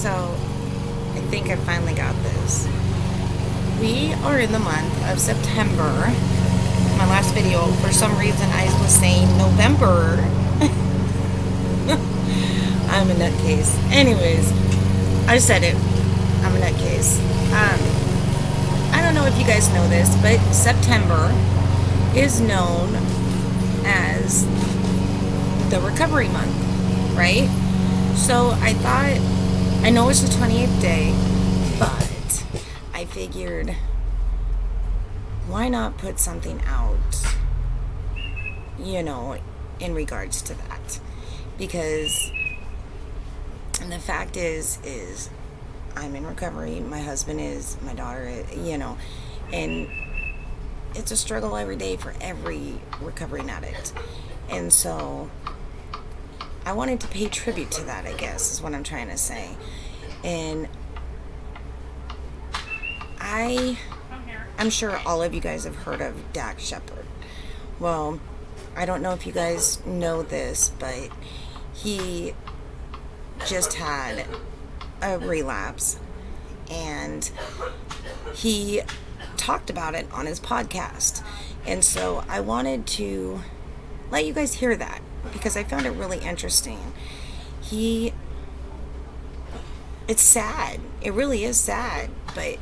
So, I think I finally got this. We are in the month of September. My last video, for some reason, I was saying November. I'm a nutcase. Anyways, I said it. I'm a nutcase. I don't know if you guys know this, but September is known as the recovery month, right? So I thought, I know it's the 28th day, but I figured, why not put something out, in regards to that? Because the fact is I'm in recovery, my husband is, my daughter is, and it's a struggle every day for every recovering addict. And so I wanted to pay tribute to that, I guess, is what I'm trying to say. And I'm sure all of you guys have heard of Dax Shepard. Well, I don't know if you guys know this, but he just had a relapse, and he talked about it on his podcast. And so I wanted to let you guys hear that because I found it really interesting. It's sad. It really is sad, but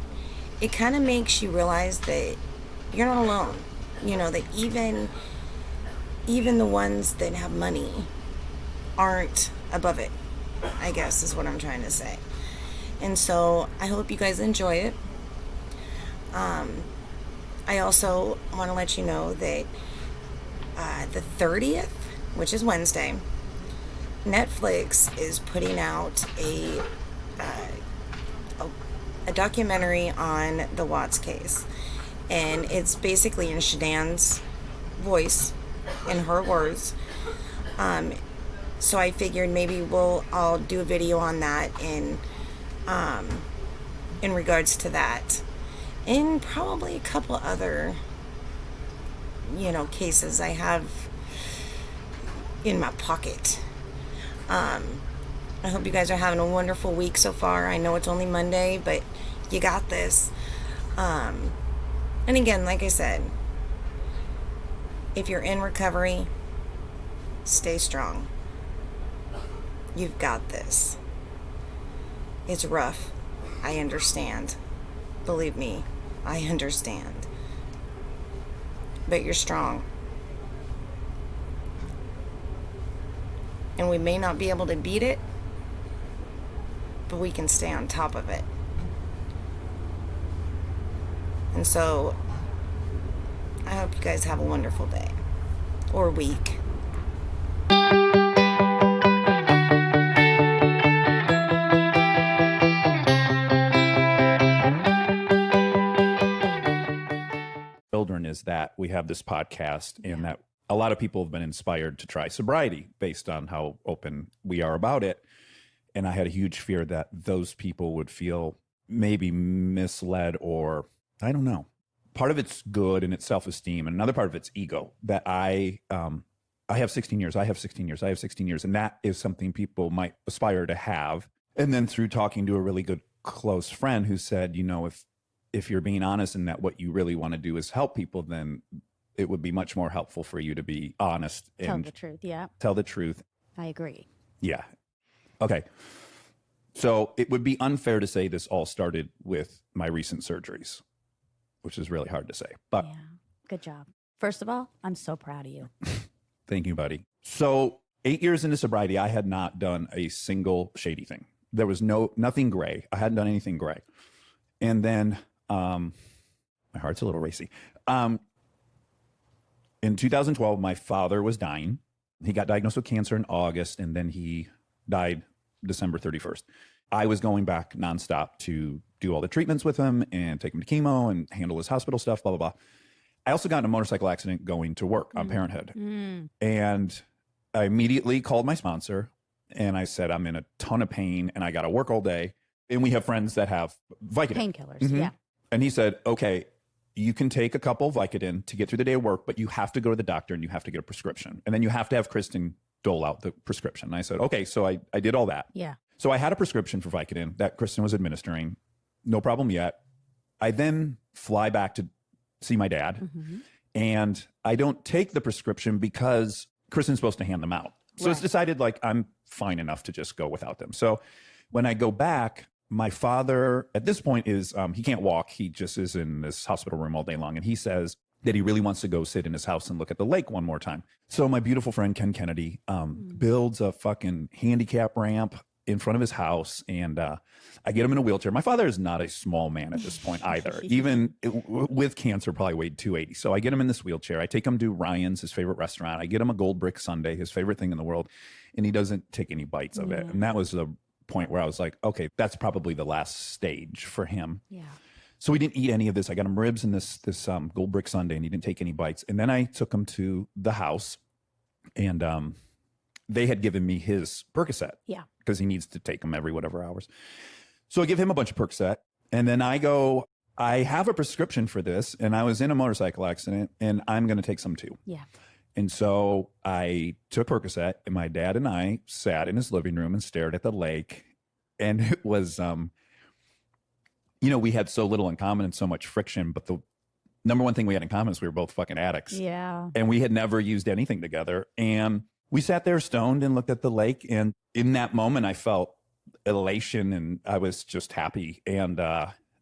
it kind of makes you realize that you're not alone. That even the ones that have money aren't above it, I guess is what I'm trying to say. And so I hope you guys enjoy it. I also want to let you know that the 30th, which is Wednesday, Netflix is putting out a documentary on the Watts case. And it's basically in Shadan's voice, in her words. So I figured maybe I'll do a video on that in regards to that, and probably a couple other cases I have in my pocket. I hope you guys are having a wonderful week so far. I know it's only Monday, but you got this. And again, like I said, if you're in recovery, stay strong. You've got this. It's rough. I understand. Believe me, I understand. But you're strong. And we may not be able to beat it, but we can stay on top of it. And so, I hope you guys have a wonderful day or week. Children is that we have this podcast and that a lot of people have been inspired to try sobriety based on how open we are about it. And I had a huge fear that those people would feel maybe misled, or I don't know. Part of it's good and it's self-esteem, and another part of it's ego, that I have 16 years, I have 16 years, I have 16 years. And that is something people might aspire to have. And then through talking to a really good close friend who said, if you're being honest and that what you really want to do is help people, then it would be much more helpful for you to be honest and tell the truth. Yeah. Tell the truth. I agree. Yeah. Okay. So it would be unfair to say this all started with my recent surgeries, which is really hard to say, but yeah. Good job. First of all, I'm so proud of you. Thank you, buddy. So 8 years into sobriety, I had not done a single shady thing. There was nothing gray. I hadn't done anything gray. And then, my heart's a little racy. In 2012, my father was dying. He got diagnosed with cancer in August, and then he died December 31st. I was going back nonstop to do all the treatments with him and take him to chemo and handle his hospital stuff, blah, blah, blah. I also got in a motorcycle accident going to work on Parenthood. And I immediately called my sponsor and I said, I'm in a ton of pain and I got to work all day. And we have friends that have Vicodin. Painkillers, yeah. And he said, okay, you can take a couple of Vicodin to get through the day of work, but you have to go to the doctor and you have to get a prescription. And then you have to have Kristen dole out the prescription. And I said, okay, so I did all that. Yeah. So I had a prescription for Vicodin that Kristen was administering. No problem yet. I then fly back to see my dad. Mm-hmm. And I don't take the prescription because Kristen's supposed to hand them out. So it's decided like I'm fine enough to just go without them. So when I go back, my father at this point is, he can't walk. He just is in this hospital room all day long. And he says that he really wants to go sit in his house and look at the lake one more time. So my beautiful friend, Ken Kennedy, builds a fucking handicap ramp in front of his house. And I get him in a wheelchair. My father is not a small man at this point either. Even with cancer, probably weighed 280. So I get him in this wheelchair. I take him to Ryan's, his favorite restaurant. I get him a gold brick sundae, his favorite thing in the world. And he doesn't take any bites of it. And that was the point where I was like, okay, that's probably the last stage for him. Yeah. So we didn't eat any of this. I got him ribs and this gold brick sundae, and he didn't take any bites. And then I took him to the house, and they had given me his Percocet. Yeah. Because he needs to take them every whatever hours. So I give him a bunch of Percocet, and then I go, I have a prescription for this, and I was in a motorcycle accident, and I'm going to take some too. Yeah. And so I took Percocet, and my dad and I sat in his living room and stared at the lake. And it was, we had so little in common and so much friction. But the number one thing we had in common is we were both fucking addicts. Yeah. And we had never used anything together. And we sat there stoned and looked at the lake. And in that moment, I felt elation and I was just happy. And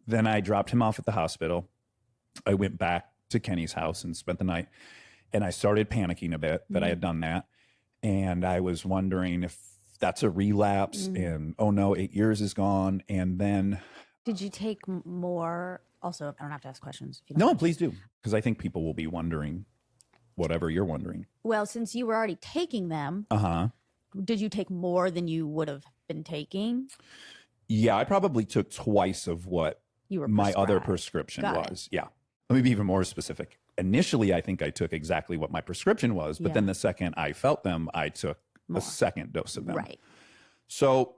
then I dropped him off at the hospital. I went back to Kenny's house and spent the night. And I started panicking a bit that I had done that. And I was wondering if that's a relapse and, oh no, 8 years is gone. And then. Did you take more? Also, I don't have to ask questions. If you don't No, mind. please do. Because I think people will be wondering whatever you're wondering. Well, since you were already taking them, did you take more than you would have been taking? Yeah, I probably took twice of what You were my other prescribed. prescription Got was. Yeah. Let me be even more specific. Initially, I think I took exactly what my prescription was, but Yeah. then the second I felt them, I took More. a second dose of them. Right. So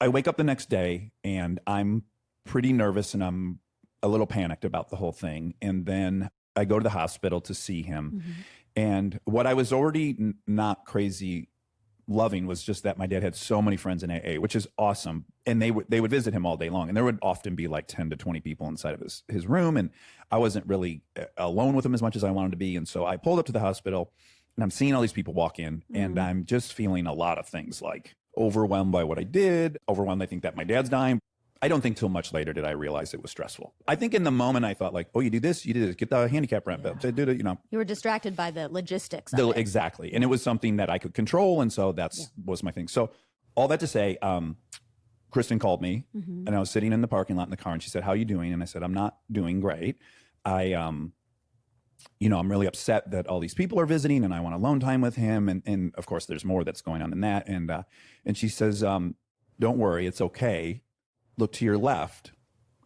I wake up the next day and I'm pretty nervous and I'm a little panicked about the whole thing. And then I go to the hospital to see him. And what I was already not crazy loving was just that my dad had so many friends in AA, which is awesome. And they would visit him all day long. And there would often be like 10 to 20 people inside of his room. And I wasn't really alone with him as much as I wanted to be. And so I pulled up to the hospital and I'm seeing all these people walk in and I'm just feeling a lot of things like overwhelmed by what I did, overwhelmed. I think that my dad's dying. I don't think till much later did I realize it was stressful. I think in the moment I thought like, oh, you do this, get the handicap ramp up, do it, You were distracted by the logistics of it. Exactly. And it was something that I could control. And so was my thing. So all that to say, Kristen called me and I was sitting in the parking lot in the car and she said, how are you doing? And I said, I'm not doing great. I'm really upset that all these people are visiting and I want alone time with him. And of course there's more that's going on than that. And she says, don't worry, it's okay. Look to your left.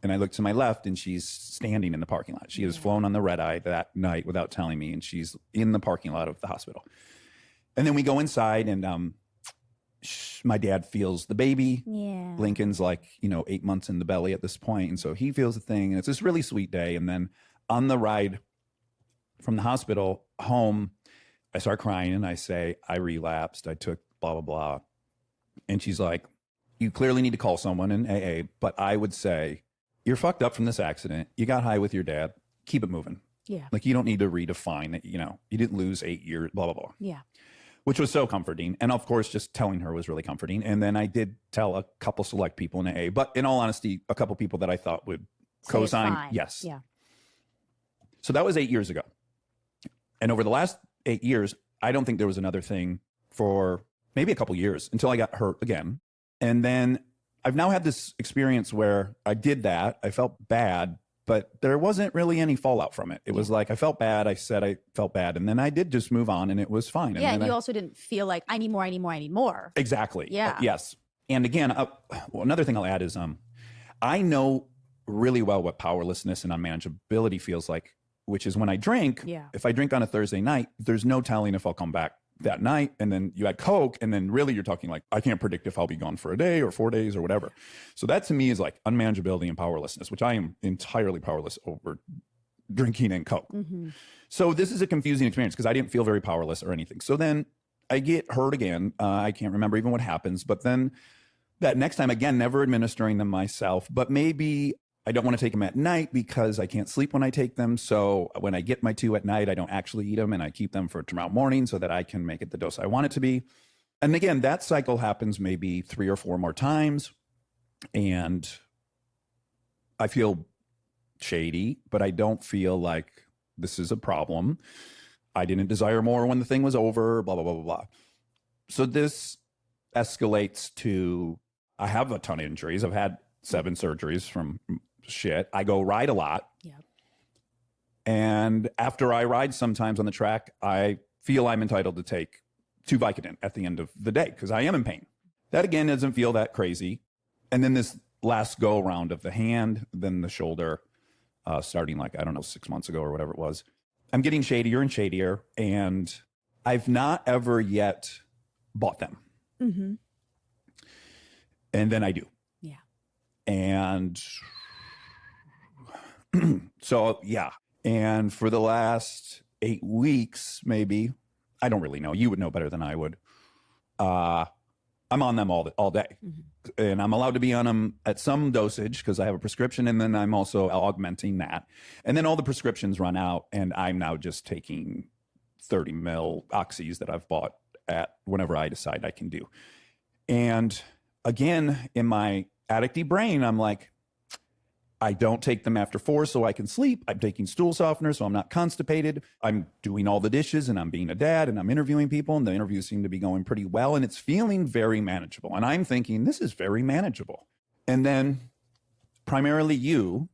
And I looked to my left and she's standing in the parking lot. She has flown on the red eye that night without telling me. And she's in the parking lot of the hospital. And then we go inside and my dad feels the baby. Yeah. Lincoln's like, 8 months in the belly at this point. And so he feels the thing. And it's this really sweet day. And then on the ride from the hospital home, I start crying and I say, I relapsed. I took blah, blah, blah. And she's like, you clearly need to call someone in AA, but I would say you're fucked up from this accident. You got high with your dad. Keep it moving. Yeah. Like you don't need to redefine it. You didn't lose 8 years, blah, blah, blah. Yeah. Which was so comforting. And of course, just telling her was really comforting. And then I did tell a couple select people in AA, but in all honesty, a couple people that I thought would Say it's co-sign. fine. Yes. Yeah. So that was 8 years ago. And over the last 8 years, I don't think there was another thing for maybe a couple years until I got hurt again. And then I've now had this experience where I did that. I felt bad, but there wasn't really any fallout from it. It was like, I felt bad. I said I felt bad. And then I did just move on and it was fine. Yeah. And And you also didn't feel like I need more, I need more, I need more. Exactly. Yeah. Yes. And again, another thing I'll add is I know really well what powerlessness and unmanageability feels like, which is when I drink. Yeah. If I drink on a Thursday night, there's no telling if I'll come back that night. And then you add Coke and then really you're talking like, I can't predict if I'll be gone for a day or 4 days or whatever. So that to me is like unmanageability and powerlessness, which I am entirely powerless over drinking and Coke. So this is a confusing experience because I didn't feel very powerless or anything. So then I get hurt again. I can't remember even what happens, but then that next time, again, never administering them myself, but maybe I don't want to take them at night because I can't sleep when I take them. So when I get my 2 at night, I don't actually eat them and I keep them for tomorrow morning so that I can make it the dose I want it to be. And again, that cycle happens maybe 3 or 4 more times. And I feel shady, but I don't feel like this is a problem. I didn't desire more when the thing was over, blah, blah, blah, blah, blah. So this escalates to, I have a ton of injuries. I've had 7 surgeries from shit. I go ride a lot. Yep. And after I ride sometimes on the track, I feel I'm entitled to take 2 Vicodin at the end of the day because I am in pain. That again doesn't feel that crazy. And then this last go around of the hand, then the shoulder, starting like, I don't know, 6 months ago or whatever it was. I'm getting shadier and shadier, and I've not ever yet bought them. Mm-hmm. And then I do. Yeah. And so, yeah. And for the last 8 weeks, maybe, I don't really know. You would know better than I would. I'm on them all day. Mm-hmm. And I'm allowed to be on them at some dosage because I have a prescription, and then I'm also augmenting that. And then all the prescriptions run out, and I'm now just taking 30 mil oxys that I've bought at whenever I decide I can do. And again, in my addicty brain, I'm like, I don't take them after 4 so I can sleep. I'm taking stool softener so I'm not constipated. I'm doing all the dishes, and I'm being a dad, and I'm interviewing people, and the interviews seem to be going pretty well, and it's feeling very manageable. And I'm thinking, this is very manageable. And then primarily you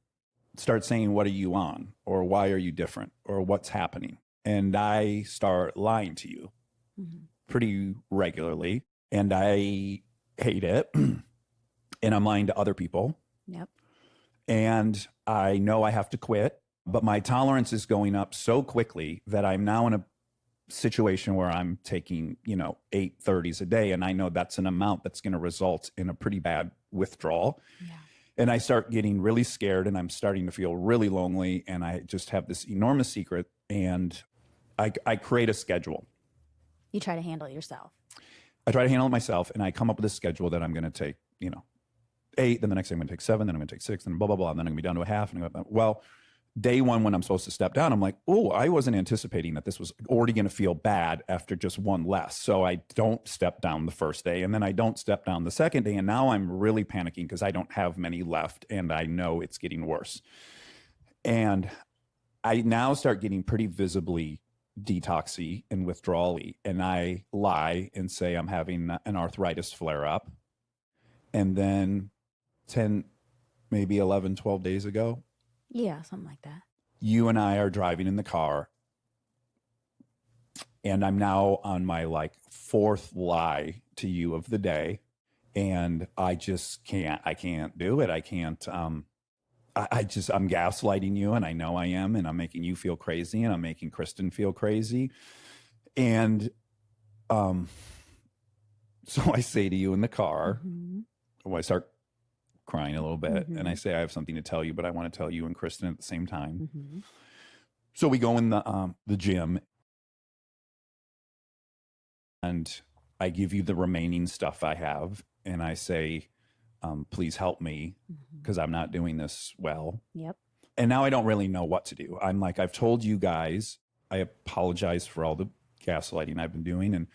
start saying, what are you on? Or why are you different? Or what's happening? And I start lying to you pretty regularly. And I hate it. And I'm lying to other people. Yep. And I know I have to quit, but my tolerance is going up so quickly that I'm now in a situation where I'm taking, 8 30s a day. And I know that's an amount that's going to result in a pretty bad withdrawal. Yeah. And I start getting really scared, and I'm starting to feel really lonely. And I just have this enormous secret, and I create a schedule. You try to handle it yourself. I try to handle it myself, and I come up with a schedule that I'm going to take, 8, then the next day I'm going to take 7, then I'm going to take 6, and blah, blah, blah. And then I'm going to be down to a half. Well, day 1, when I'm supposed to step down, I'm like, oh, I wasn't anticipating that this was already going to feel bad after just 1 less. So I don't step down the first day, and then I don't step down the second day. And now I'm really panicking because I don't have many left, and I know it's getting worse. And I now start getting pretty visibly detoxy and withdrawal-y. And I lie and say I'm having an arthritis flare-up. And then 10, maybe 11, 12 days ago. Yeah, something like that. You and I are driving in the car, and I'm now on my 4th lie to you of the day. And I just I can't do it. I can't, I'm gaslighting you, and I know I am, and I'm making you feel crazy, and I'm making Kristen feel crazy. And, so I say to you in the car, I start crying a little bit, and I say, I have something to tell you, but I want to tell you and Kristen at the same time. So we go in the gym, and I give you the remaining stuff I have, and I say, please help me because I'm not doing this well. Yep. And now I don't really know what to do. I'm like, I've told you guys, I apologize for all the gaslighting I've been doing, and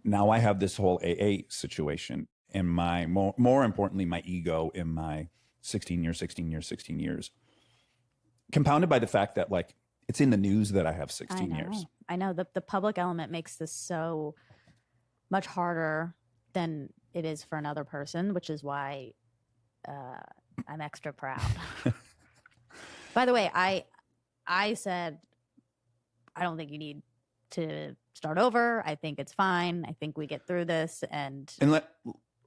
now I have this whole AA situation. And my more importantly, my ego in my 16 years, compounded by the fact that it's in the news that I have 16 years. I know the public element makes this so much harder than it is for another person, which is why I'm extra proud. By the way, I said, I don't think you need to start over. I think it's fine. I think we get through this. And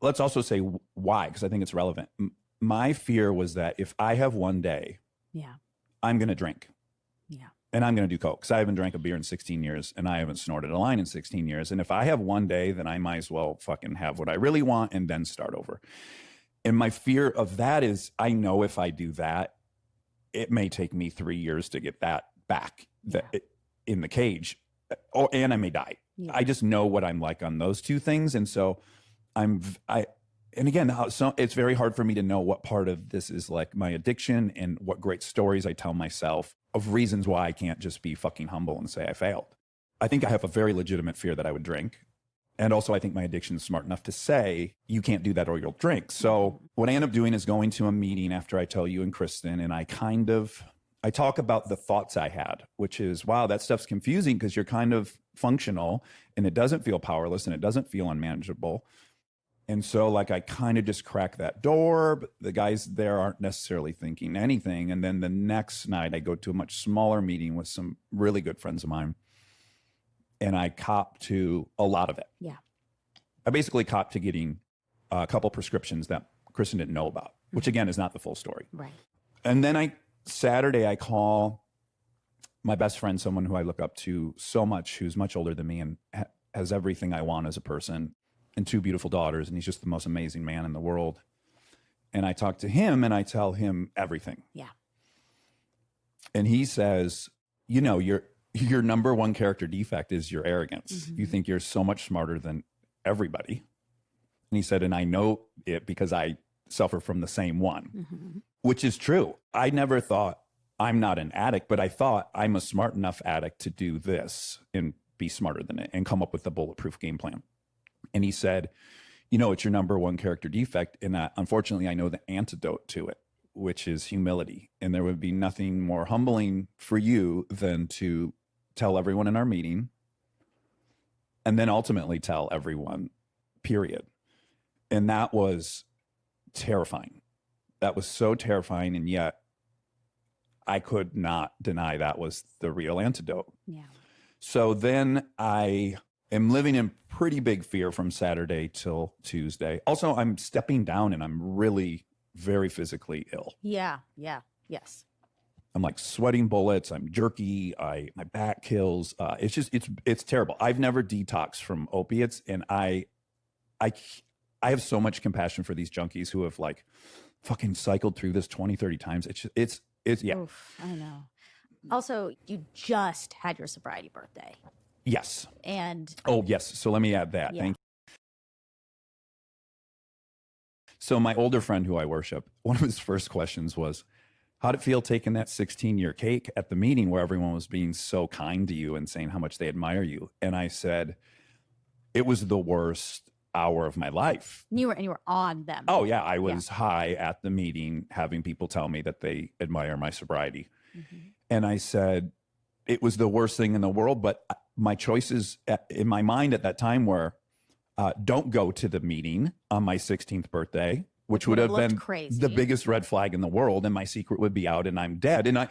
let's also say why, because I think it's relevant. My fear was that if I have one day, I'm going to drink. Yeah. And I'm going to do coke because I haven't drank a beer in 16 years and I haven't snorted a line in 16 years. And if I have one day, then I might as well fucking have what I really want and then start over. And my fear of that is I know if I do that, it may take me 3 years to get that back in the cage, and I may die. Yeah. I just know what I'm like on those two things. And so and again, so it's very hard for me to know what part of this is like my addiction and what great stories I tell myself of reasons why I can't just be fucking humble and say I failed. I think I have a very legitimate fear that I would drink. And also I think my addiction is smart enough to say, you can't do that or you'll drink. So what I end up doing is going to a meeting after I tell you and Kristen, and I talk about the thoughts I had, which is, wow, that stuff's confusing because you're kind of functional and it doesn't feel powerless and it doesn't feel unmanageable. And so like I kind of just crack that door, but the guys there aren't necessarily thinking anything. And then the next night I go to a much smaller meeting with some really good friends of mine. And I cop to a lot of it. Yeah. I basically cop to getting a couple prescriptions that Kristen didn't know about, which again is not the full story. Right. And then Saturday I call my best friend, someone who I look up to so much, who's much older than me and has everything I want as a person, and 2 beautiful daughters, and he's just the most amazing man in the world. And I talk to him and I tell him everything. Yeah. And he says, you know, your number one character defect is your arrogance. You think you're so much smarter than everybody. And he said, and I know it because I suffer from the same one, which is true. I never thought I'm not an addict, but I thought I'm a smart enough addict to do this and be smarter than it and come up with a bulletproof game plan. And he said, you know, it's your number one character defect. And unfortunately, I know the antidote to it, which is humility. And there would be nothing more humbling for you than to tell everyone in our meeting and then ultimately tell everyone, period. And that was terrifying. That was so terrifying. And yet I could not deny that was the real antidote. Yeah. So then I am living in pretty big fear from Saturday till Tuesday. Also, I'm stepping down and I'm really very physically ill. Yeah. Yeah. Yes. I'm like sweating bullets. I'm jerky. My back kills. It's terrible. I've never detoxed from opiates, and I have so much compassion for these junkies who have like fucking cycled through this 20, 30 times. It's yeah. Oof, I know. Also, you just had your sobriety birthday. Yes. And oh yes. So let me add that. Yeah. Thank you. So my older friend who I worship, one of his first questions was, how'd it feel taking that 16-year cake at the meeting where everyone was being so kind to you and saying how much they admire you? And I said, it was the worst hour of my life. you were on them. Oh yeah. I was high at the meeting having people tell me that they admire my sobriety. And I said, it was the worst thing in the world, but my choices in my mind at that time were, don't go to the meeting on my 16th birthday, which would have been crazy. The biggest red flag in the world, and my secret would be out and I'm dead. And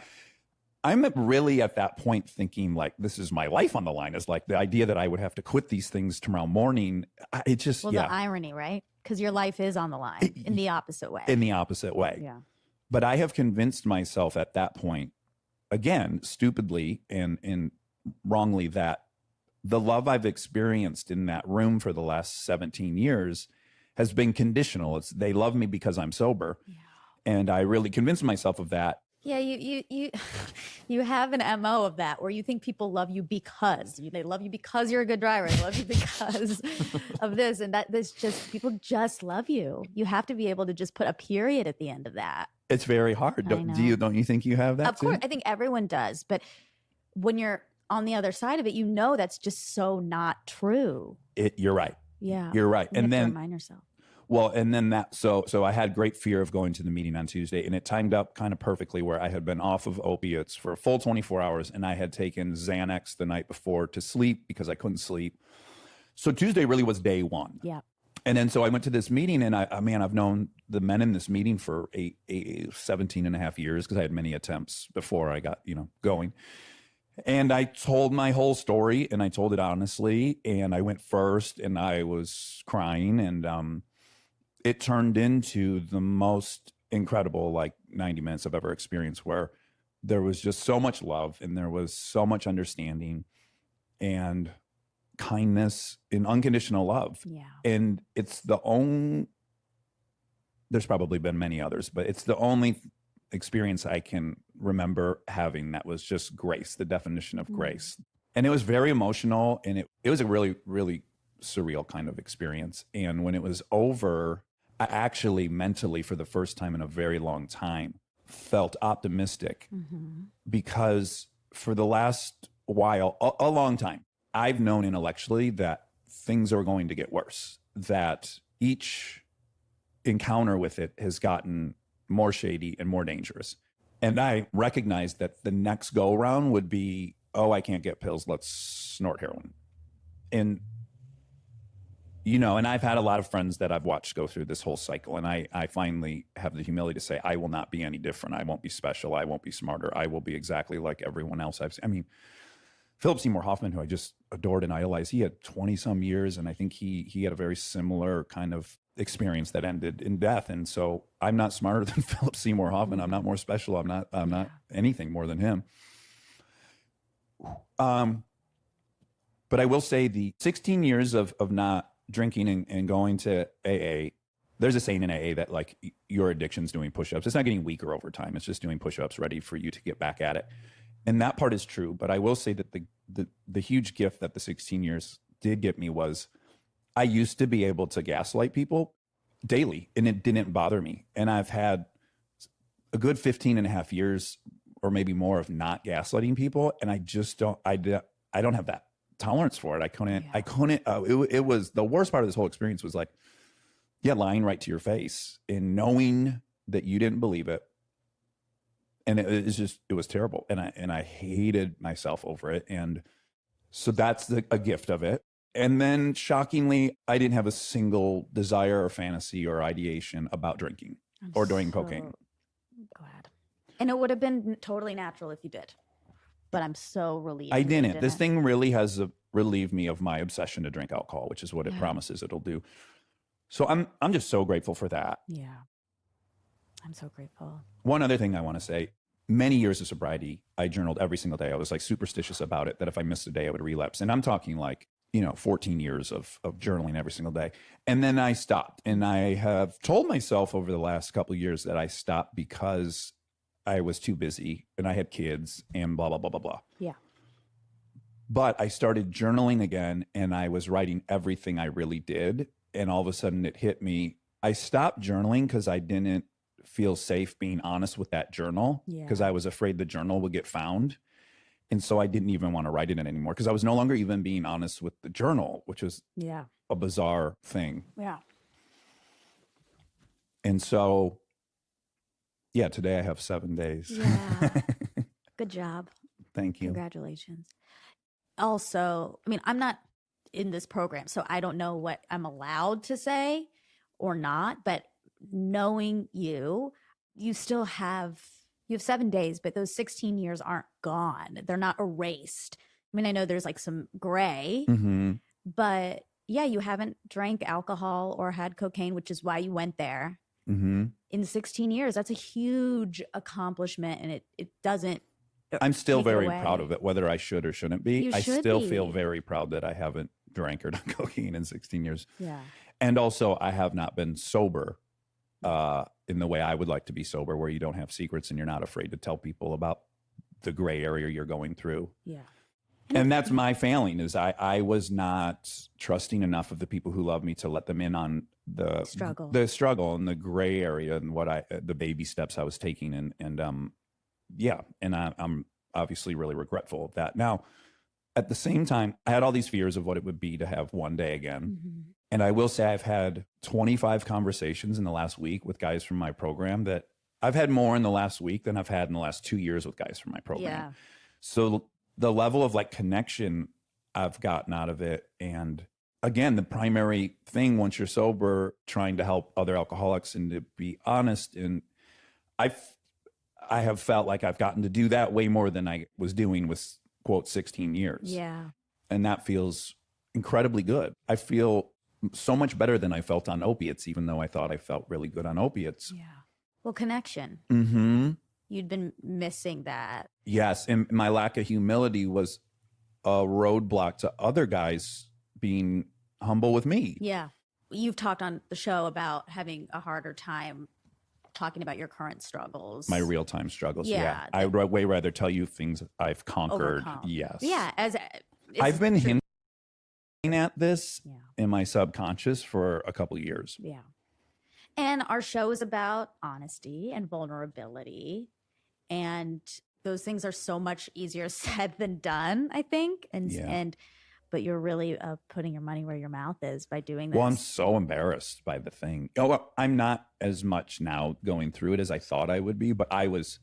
I'm really at that point thinking like, this is my life on the line. Is like the idea that I would have to quit these things tomorrow morning. It just, the irony, right? Because your life is on the line in the opposite way. In the opposite way. Yeah. But I have convinced myself at that point, again, stupidly and wrongly, that the love I've experienced in that room for the last 17 years has been conditional. They love me because I'm sober. Yeah. And I really convinced myself of that. Yeah, you have an MO of that where you think people love you because they love you because you're a good driver. They love you because of this and that. People just love you. You have to be able to just put a period at the end of that. It's very hard. Don't you think you have that? Of course, I think everyone does. But when you're on the other side of it, you know that's just so not true. You're right. Yeah, you're right. You and have then to remind yourself. Well, and then so I had great fear of going to the meeting on Tuesday, and it timed up kind of perfectly where I had been off of opiates for a full 24 hours, and I had taken Xanax the night before to sleep because I couldn't sleep. So Tuesday really was day one. Yeah. And then so I went to this meeting, and I've known the men in this meeting for 17 and a half years because I had many attempts before I got, going. And I told my whole story, and I told it honestly, and I went first, and I was crying, and it turned into the most incredible 90 minutes I've ever experienced, where there was just so much love and there was so much understanding and kindness and unconditional love. Yeah. And it's there's probably been many others, but it's the only experience I can remember having that was just grace, the definition of grace. And it was very emotional, and it was a really, really surreal kind of experience. And when it was over, I actually mentally, for the first time in a very long time, felt optimistic because for the last while, a long time, I've known intellectually that things are going to get worse, that each encounter with it has gotten more shady and more dangerous. And I recognized that the next go around would be, oh, I can't get pills, let's snort heroin. And and I've had a lot of friends that I've watched go through this whole cycle. And I finally have the humility to say, I will not be any different. I won't be special. I won't be smarter. I will be exactly like everyone else I've seen. I mean, Philip Seymour Hoffman, who I just adored and idolized, he had 20 some years. And I think he had a very similar kind of experience that ended in death. And so I'm not smarter than Philip Seymour Hoffman. I'm not more special. I'm not anything more than him. But I will say the 16 years of not drinking and going to AA, there's a saying in AA that like your addiction's doing push-ups. It's not getting weaker over time. It's just doing push-ups ready for you to get back at it. And that part is true. But I will say that the huge gift that the 16 years did get me was I used to be able to gaslight people daily and it didn't bother me. And I've had a good 15 and a half years or maybe more of not gaslighting people. And I just don't have that tolerance for it. It was the worst part of this whole experience was like, lying right to your face and knowing that you didn't believe it. And it was terrible. And I hated myself over it. And so that's a gift of it. And then shockingly, I didn't have a single desire or fantasy or ideation about drinking or doing cocaine. Glad. And it would have been totally natural if you did. But I'm so relieved. I didn't. This thing really has relieved me of my obsession to drink alcohol, which is what it promises it'll do. So I'm just so grateful for that. Yeah. I'm so grateful. One other thing I want to say, many years of sobriety, I journaled every single day. I was like superstitious about it, that if I missed a day, I would relapse. And I'm talking like, 14 years of journaling every single day. And then I stopped. And I have told myself over the last couple of years that I stopped because I was too busy and I had kids and blah, blah, blah, blah, blah. Yeah. But I started journaling again and I was writing everything I really did. And all of a sudden it hit me. I stopped journaling because I didn't feel safe being honest with that journal because I was afraid the journal would get found. And so I didn't even want to write in it anymore because I was no longer even being honest with the journal, which was a bizarre thing. Yeah. And so, today I have 7 days. Yeah. Good job. Thank you. Congratulations. Also, I mean, I'm not in this program, so I don't know what I'm allowed to say or not, but knowing you still have 7 days, but those 16 years aren't gone. They're not erased. I mean, I know there's like some gray, but you haven't drank alcohol or had cocaine, which is why you went there. In 16 years, that's a huge accomplishment, and it doesn't. I'm still very proud of it, whether I should or shouldn't be. I still feel very proud that I haven't drank or done cocaine in 16 years. Yeah. And also, I have not been sober in the way I would like to be sober, where you don't have secrets and you're not afraid to tell people about the gray area you're going through. Yeah. And that's my failing, is I was not trusting enough of the people who love me to let them in on the struggle and the gray area and the baby steps I was taking. And I'm obviously really regretful of that. Now, at the same time, I had all these fears of what it would be to have one day again. And I will say I've had 25 conversations in the last week with guys from my program that I've had more in the last week than I've had in the last 2 years with guys from my program. Yeah. So the level of like connection I've gotten out of it. And again, the primary thing once you're sober, trying to help other alcoholics and to be honest. And I have felt like I've gotten to do that way more than I was doing with quote 16 years. Yeah. And that feels incredibly good. I feel so much better than I felt on opiates, even though I thought I felt really good on opiates. Yeah. Well, connection. You'd been missing that. Yes. And my lack of humility was a roadblock to other guys being humble with me. Yeah. You've talked on the show about having a harder time talking about your current struggles. My real time struggles. Yeah. I would way rather tell you things I've conquered. Overcome. Yes. Yeah. I've been hinting at this in my subconscious for a couple of years. Yeah. And our show is about honesty and vulnerability. And those things are so much easier said than done, I think. But you're really putting your money where your mouth is by doing this. Well, I'm so embarrassed by the thing. Oh, well, I'm not as much now going through it as I thought I would be, but I was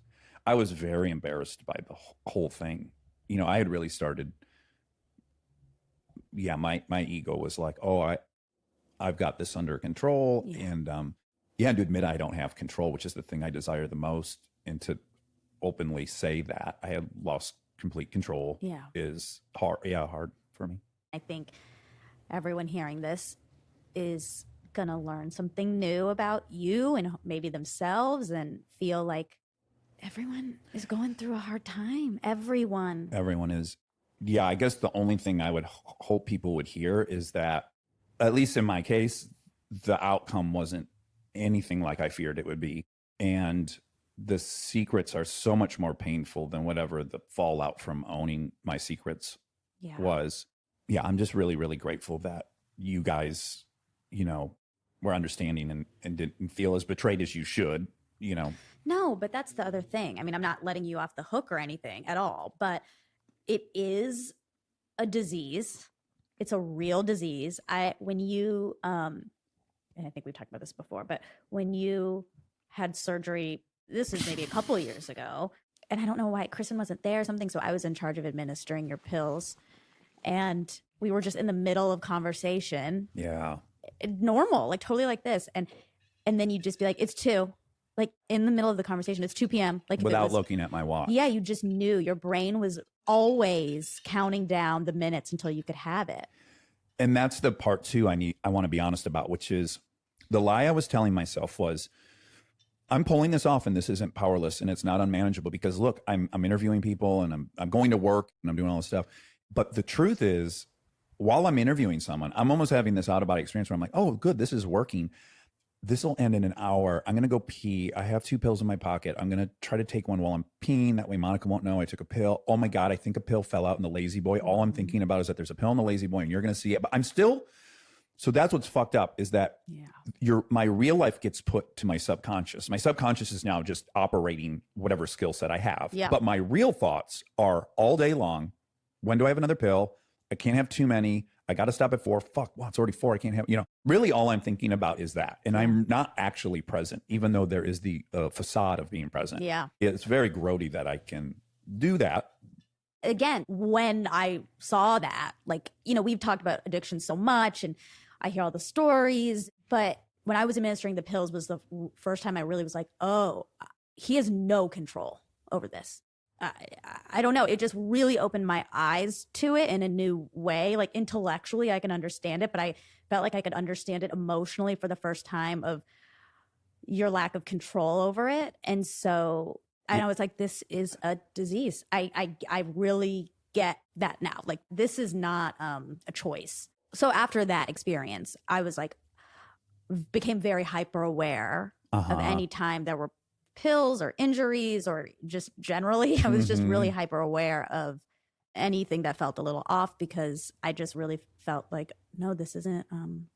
very embarrassed by the whole thing. You know, I had really started. Yeah, my ego was like, oh, I've got this under control, and and to admit I don't have control, which is the thing I desire the most, and to openly say that I had lost complete control is hard. Yeah, hard for me. I think everyone hearing this is gonna learn something new about you and maybe themselves, and feel like everyone is going through a hard time. Everyone is. Yeah, I guess the only thing I would hope people would hear is that, at least in my case, the outcome wasn't anything like I feared it would be. And the secrets are so much more painful than whatever the fallout from owning my secrets was. Yeah, I'm just really, really grateful that you guys, you know, were understanding and didn't feel as betrayed as you should, you know. No, but that's the other thing. I mean, I'm not letting you off the hook or anything at all, but it is a disease. It's a real disease. When you, and I think we talked about this before, but when you had surgery, this is maybe a couple of years ago, and I don't know why Kristen wasn't there or something, so I was in charge of administering your pills, and we were just in the middle of conversation. Yeah. Normal, like totally like this. And then you'd just be like, it's 2. Like in the middle of the conversation, it's 2 p.m. Like without looking at my watch. Yeah, you just knew. Your brain was always counting down the minutes until you could have it. And that's the part too I want to be honest about, which is the lie I was telling myself was, I'm pulling this off and this isn't powerless and it's not unmanageable, because look, I'm interviewing people and I'm going to work and I'm doing all this stuff. But the truth is, while I'm interviewing someone, I'm almost having this out of body experience where I'm like, oh, good, this is working. This will end in an hour. I'm going to go pee. I have 2 pills in my pocket. I'm going to try to take one while I'm peeing. That way Monica won't know I took a pill. Oh my God, I think a pill fell out in the Lazy Boy. All I'm thinking about is that there's a pill in the Lazy Boy and you're going to see it. But I'm still, so that's what's fucked up, is that my real life gets put to my subconscious. My subconscious is now just operating whatever skill set I have. Yeah. But my real thoughts are all day long, when do I have another pill? I can't have too many. I got to stop at 4. Fuck, wow, it's already 4. I can't have, really all I'm thinking about is that. And I'm not actually present, even though there is the facade of being present. Yeah. It's very grody that I can do that. Again, when I saw that, like, we've talked about addiction so much and I hear all the stories, but when I was administering the pills was the first time I really was like, oh, he has no control over this. I don't know. It just really opened my eyes to it in a new way. Like intellectually, I can understand it, but I felt like I could understand it emotionally for the first time, of your lack of control over it. And so I was like, this is a disease. I really get that now. Like, this is not a choice. So after that experience, I was like, became very hyper aware of any time there were pills or injuries or just generally. I was just really hyper aware of anything that felt a little off, because I just really felt like, no, this isn't.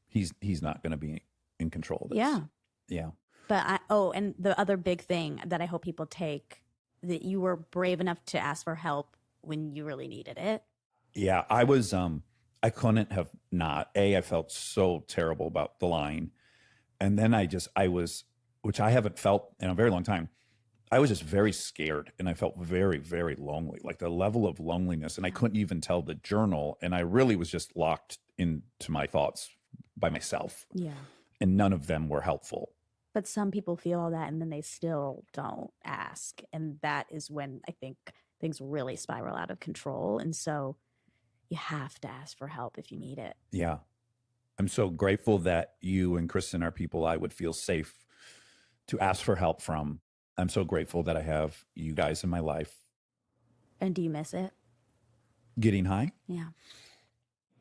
He's not going to be in control of this. Yeah. But and the other big thing that I hope people take, that you were brave enough to ask for help when you really needed it. Yeah, I was. I couldn't have not. I felt so terrible about the line, and then I was, which I haven't felt in a very long time. I was just very scared, and I felt very, very lonely, like the level of loneliness, and I couldn't even tell the journal, and I really was just locked into my thoughts by myself. Yeah. And none of them were helpful. But some people feel all that and then they still don't ask. And that is when I think things really spiral out of control. And so you have to ask for help if you need it. Yeah. I'm so grateful that you and Kristen are people I would feel safe to ask for help from. I'm so grateful that I have you guys in my life. And do you miss it? Getting high? Yeah.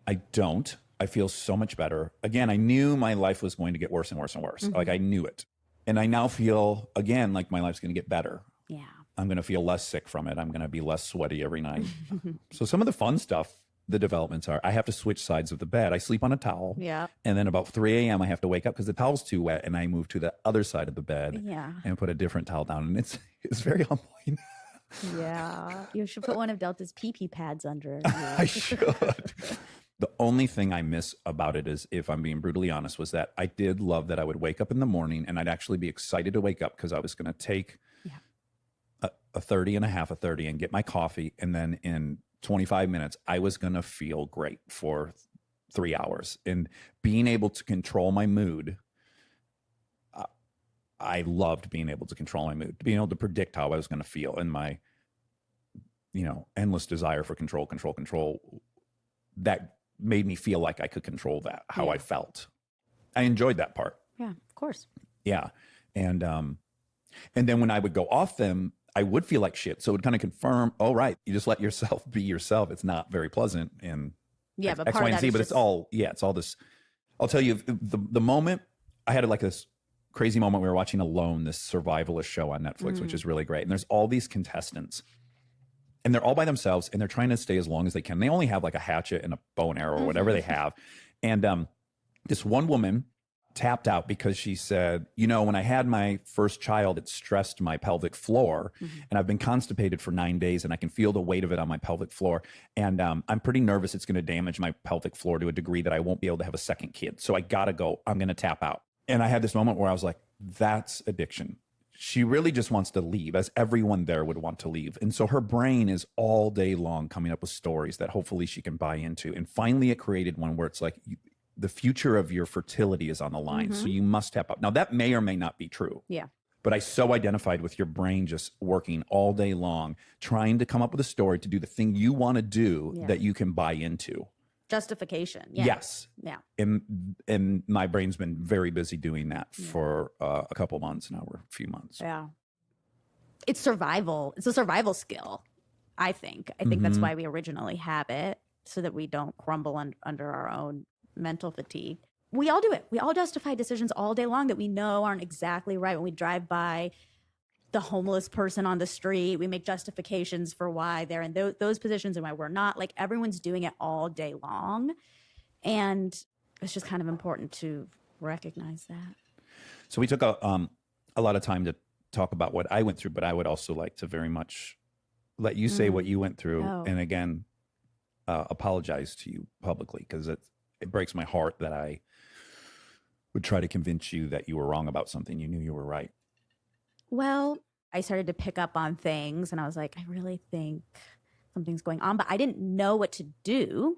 I don't. I feel so much better. Again, I knew my life was going to get worse and worse and worse. Mm-hmm. Like, I knew it. And I now feel, again, like my life's going to get better. Yeah. I'm going to feel less sick from it. I'm going to be less sweaty every night. So some of the fun stuff the developments are I have to switch sides of the bed. I sleep on a towel. Yeah. And then about 3 a.m. I have to wake up because the towel's too wet, and I move to the other side of the bed and put a different towel down. And it's very humbling. Yeah. You should put one of Delta's pee-pee pads under. I should. The only thing I miss about it is, if I'm being brutally honest, was that I did love that I would wake up in the morning and I'd actually be excited to wake up because I was going to take a 30 and a half, a 30 and get my coffee. And then in 25 minutes, I was going to feel great for 3 hours. And being able to control my mood, I loved being able to control my mood, being able to predict how I was going to feel, and my, endless desire for control. That made me feel like I could control that, how I felt. I enjoyed that part. Yeah, of course. Yeah. And then when I would go off them, I would feel like shit. So it would kind of confirm, oh, right, you just let yourself be yourself. It's not very pleasant. And but X, part Y, of and that Z, is but just... it's all this. I'll tell you, the moment I had like this crazy moment, we were watching Alone, this survivalist show on Netflix, which is really great. And there's all these contestants, and they're all by themselves, and they're trying to stay as long as they can. They only have like a hatchet and a bow and arrow or whatever they have. And this one woman tapped out because she said, when I had my first child, it stressed my pelvic floor, and I've been constipated for 9 days, and I can feel the weight of it on my pelvic floor. And I'm pretty nervous it's going to damage my pelvic floor to a degree that I won't be able to have a second kid. So I got to go. I'm going to tap out. And I had this moment where I was like, that's addiction. She really just wants to leave, as everyone there would want to leave. And so her brain is all day long coming up with stories that hopefully she can buy into. And finally it created one where it's like, the future of your fertility is on the line. So you must tap out. Now that may or may not be true. Yeah. But I so identified with your brain just working all day long, trying to come up with a story to do the thing you want to do that you can buy into. Justification. Yeah. Yes. Yeah. And my brain's been very busy doing that for a couple months now, or a few months. Yeah. It's survival. It's a survival skill, I think. I think that's why we originally have it, so that we don't crumble under our own mental fatigue. We all do it. We all justify decisions all day long that we know aren't exactly right. When we drive by the homeless person on the street, we make justifications for why they're in those positions and why we're not. Like, everyone's doing it all day long. And it's just kind of important to recognize that. So we took a lot of time to talk about what I went through, but I would also like to very much let you say what you went through. Oh. And again, apologize to you publicly, because it breaks my heart that I would try to convince you that you were wrong about something you knew you were right. Well, I started to pick up on things, and I was like, I really think something's going on, but I didn't know what to do.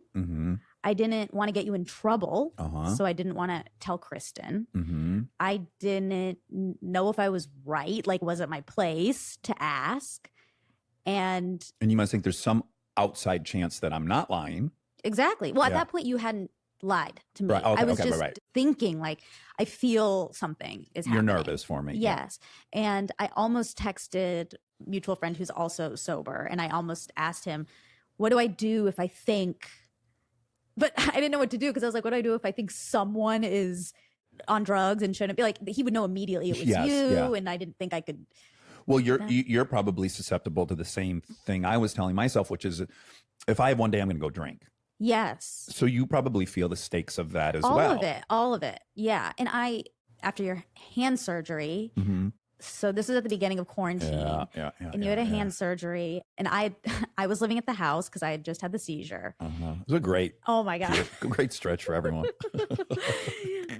I didn't want to get you in trouble, so I didn't want to tell Kristen. I didn't know if I was right. Like, was it my place to ask? And you must think there's some outside chance that I'm not lying. Exactly. Well, at that point, you hadn't lied to me. Right. Okay, I was just right. thinking, like, I feel something is happening. You're nervous for me. Yes. Yeah. And I almost texted a mutual friend who's also sober, and I almost asked him, what do I do if I think... But I didn't know what to do, because I was like, what do I do if I think someone is on drugs and shouldn't be? Like, he would know immediately it was you, and I didn't think I could... Well, you're probably susceptible to the same thing I was telling myself, which is, if I have one day, I'm going to go drink. Yes. So you probably feel the stakes of that as well. All of it. Yeah. And after your hand surgery, so this is at the beginning of quarantine. And you had a hand surgery, and I was living at the house because I had just had the seizure. It was a great, oh my God, great stretch for everyone.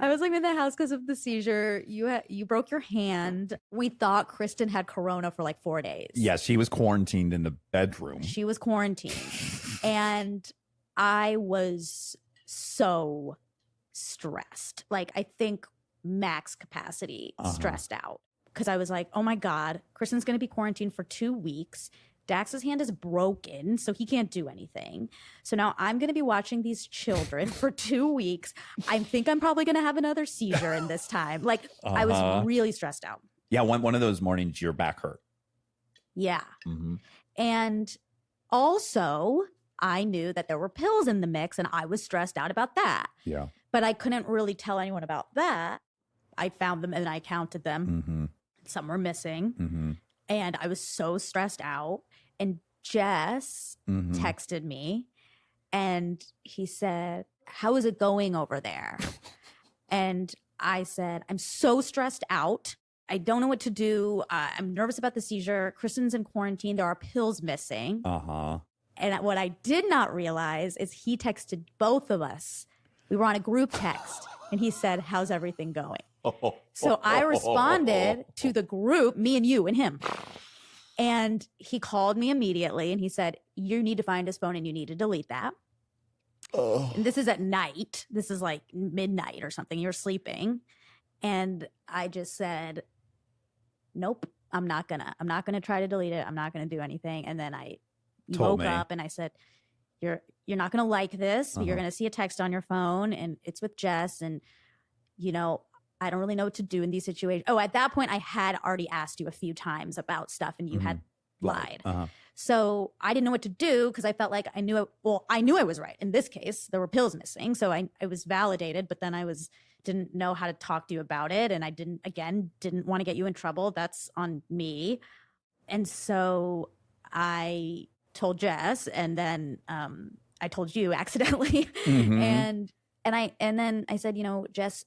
I was living in the house because of the seizure. You broke your hand. We thought Kristen had corona for like 4 days. Yes, she was quarantined in the bedroom. She was quarantined. And I was so stressed. Like, I think max capacity stressed out. Because I was like, oh my God, Kristen's going to be quarantined for 2 weeks. Dax's hand is broken, so he can't do anything. So now I'm going to be watching these children for 2 weeks. I think I'm probably going to have another seizure in this time. Like, I was really stressed out. Yeah, one of those mornings your back hurt. Yeah. And also, I knew that there were pills in the mix, and I was stressed out about that. Yeah. But I couldn't really tell anyone about that. I found them and I counted them. Some were missing. And I was so stressed out. And Jess texted me And he said, how is it going over there? And I said, I'm so stressed out. I don't know what to do. I'm nervous about the seizure. Kristen's in quarantine. There are pills missing. Uh-huh. And what I did not realize is he texted both of us. We were on a group text, and he said, how's everything going? So I responded to the group, me and you and him. And he called me immediately, and he said, you need to find his phone, and you need to delete that. And this is at night. This is like midnight or something. You're sleeping. And I just said, nope, I'm not gonna try to delete it. I'm not gonna do anything. And then I woke up and I said, you're not gonna like this, but you're gonna see a text on your phone, and it's with Jess. And, you know, I don't really know what to do in these situations. Oh, at that point, I had already asked you a few times about stuff, and you had lied. So I didn't know what to do because I felt like I knew I was right. In this case, there were pills missing. So I was validated, but then didn't know how to talk to you about it. And I didn't want to get you in trouble. That's on me. And so I told Jess, and then I told you accidentally. And then I said, you know, Jess,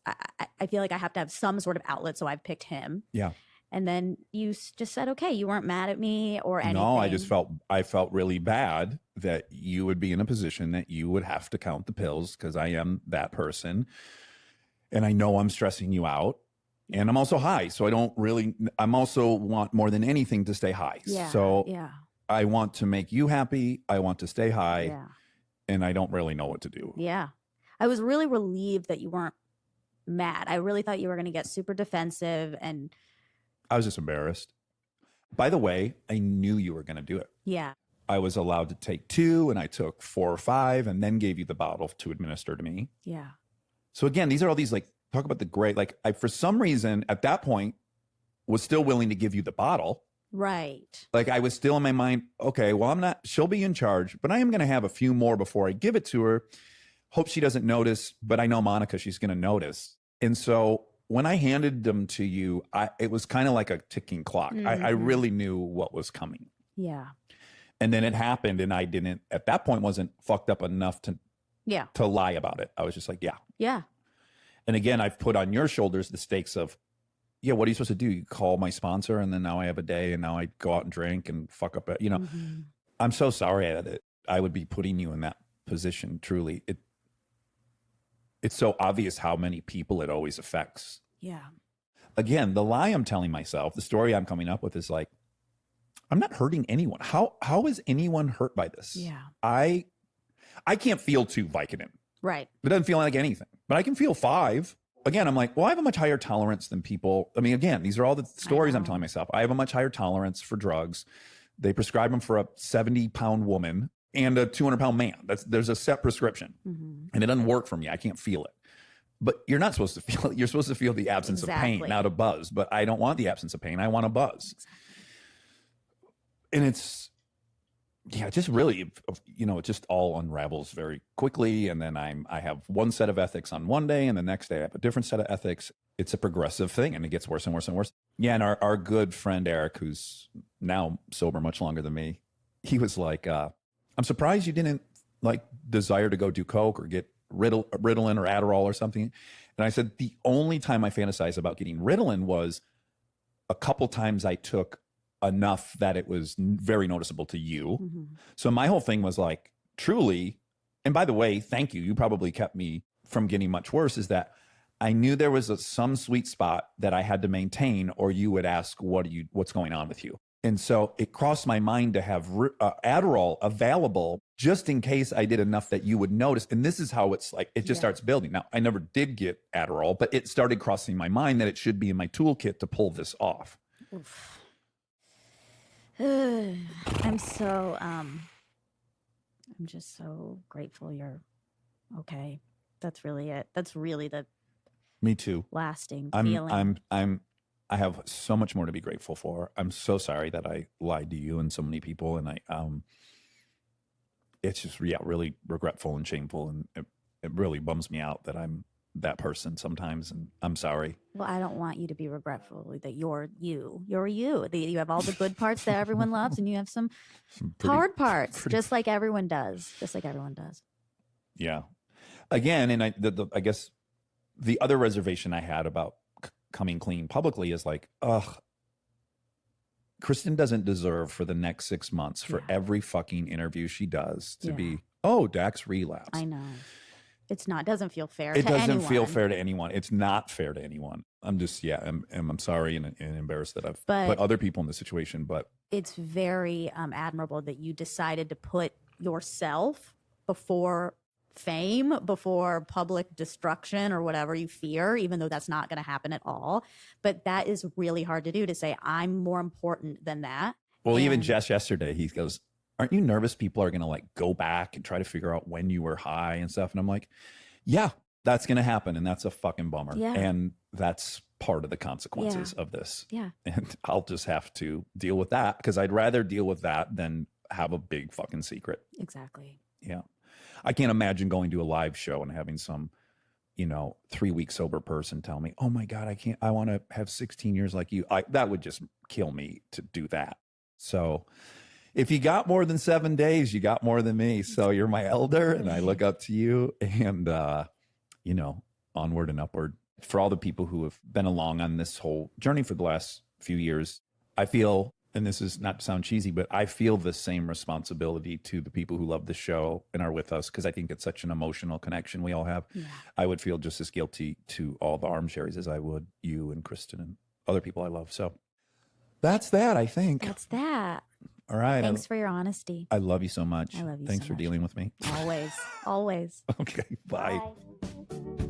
I feel like I have to have some sort of outlet. So I've picked him. Yeah. And then you just said, okay, you weren't mad at me or anything. No, I felt really bad that you would be in a position that you would have to count the pills, because I am that person. And I know I'm stressing you out. And I'm also high. So I'm also want more than anything to stay high. Yeah, so yeah. I want to make you happy. I want to stay high. Yeah. And I don't really know what to do. Yeah. I was really relieved that you weren't mad. I really thought you were going to get super defensive, and I was just embarrassed. By the way, I knew you were going to do it. yeah. I was allowed to take 2, and I took 4 or 5, and then gave you the bottle to administer to me. Yeah. So again, these are all these, like, talk about the great, like, I, for some reason at that point, was still willing to give you the bottle. Right. Like, I was still in my mind, okay, well, she'll be in charge, but I am going to have a few more before I give it to her. Hope she doesn't notice, but I know Monica, she's going to notice. And so when I handed them to you, it was kind of like a ticking clock. I really knew what was coming. Yeah. And then it happened, and I at that point, wasn't fucked up enough to lie about it. I was just like, yeah. Yeah. And again, I've put on your shoulders the stakes of, yeah, what are you supposed to do? You call my sponsor, and then now I have a day, and now I go out and drink and fuck up. You know, I'm so sorry that I would be putting you in that position. Truly, it's so obvious how many people it always affects. Yeah. Again, the lie I'm telling myself, the story I'm coming up with is like, I'm not hurting anyone. How is anyone hurt by this? Yeah. I can't feel 2 Vicodin. Right. It doesn't feel like anything, but I can feel 5. Again, I'm like, well, I have a much higher tolerance than people. I mean, again, these are all the stories I'm telling myself. I have a much higher tolerance for drugs. They prescribe them for a 70-pound woman and a 200-pound man. There's a set prescription, and it doesn't work for me. I can't feel it. But you're not supposed to feel it. You're supposed to feel the absence of pain, not a buzz. But I don't want the absence of pain. I want a buzz. And it's, yeah, just really, you know, it just all unravels very quickly. And then I have one set of ethics on one day, and the next day I have a different set of ethics. It's a progressive thing, and it gets worse and worse and worse. Yeah, and our good friend Eric, who's now sober much longer than me, he was like, I'm surprised you didn't like desire to go do coke or get Ritalin or Adderall or something. And I said, the only time I fantasized about getting Ritalin was a couple times I took enough that it was very noticeable to you. So my whole thing was like, truly, and by the way, thank you. You probably kept me from getting much worse, is that I knew there was some sweet spot that I had to maintain, or you would ask, what's going on with you? And so it crossed my mind to have Adderall available just in case I did enough that you would notice. And this is how it's like, it just starts building. Now, I never did get Adderall, but it started crossing my mind that it should be in my toolkit to pull this off. I'm just so grateful you're okay. That's really it. That's really the Me too. lasting feeling. I have so much more to be grateful for. I'm so sorry that I lied to you and so many people, and it's just really regretful and shameful, and it really bums me out that I'm that person sometimes, and I'm sorry. Well, I don't want you to be regretful that you're you. You're you. You have all the good parts that everyone loves, and you have some hard parts, just like everyone does. Just like everyone does. Yeah. Again, and I guess the other reservation I had about coming clean publicly is like, ugh, Kristen doesn't deserve for the next 6 months for every fucking interview she does to be, oh, Dax relapse. I know. Doesn't feel fair it to anyone. It doesn't feel fair to anyone. It's not fair to anyone. I'm just, I'm sorry and embarrassed that I've put other people in this situation, but it's very admirable that you decided to put yourself before fame, before public destruction or whatever you fear, even though that's not going to happen at all. But that is really hard to do, to say, I'm more important than that. Well, even Jess yesterday, he goes, aren't you nervous people are going to like go back and try to figure out when you were high and stuff? And I'm like, yeah, that's going to happen. And that's a fucking bummer. Yeah. And that's part of the consequences of this. Yeah. And I'll just have to deal with that, because I'd rather deal with that than have a big fucking secret. Exactly. Yeah. I can't imagine going to a live show and having some, 3-week sober person tell me, oh my God, I want to have 16 years like you. That would just kill me to do that. So if you got more than 7 days, you got more than me. So you're my elder and I look up to you, and, onward and upward. For all the people who have been along on this whole journey for the last few years, I feel, and this is not to sound cheesy, but I feel the same responsibility to the people who love the show and are with us, because I think it's such an emotional connection we all have. Yeah. I would feel just as guilty to all the armchairs as I would you and Kristen and other people I love. So that's that, I think. That's that. All right. Thanks for your honesty. I love you so much. I love you Thanks so for much. dealing with me. Always. Always. Okay. Bye. Bye.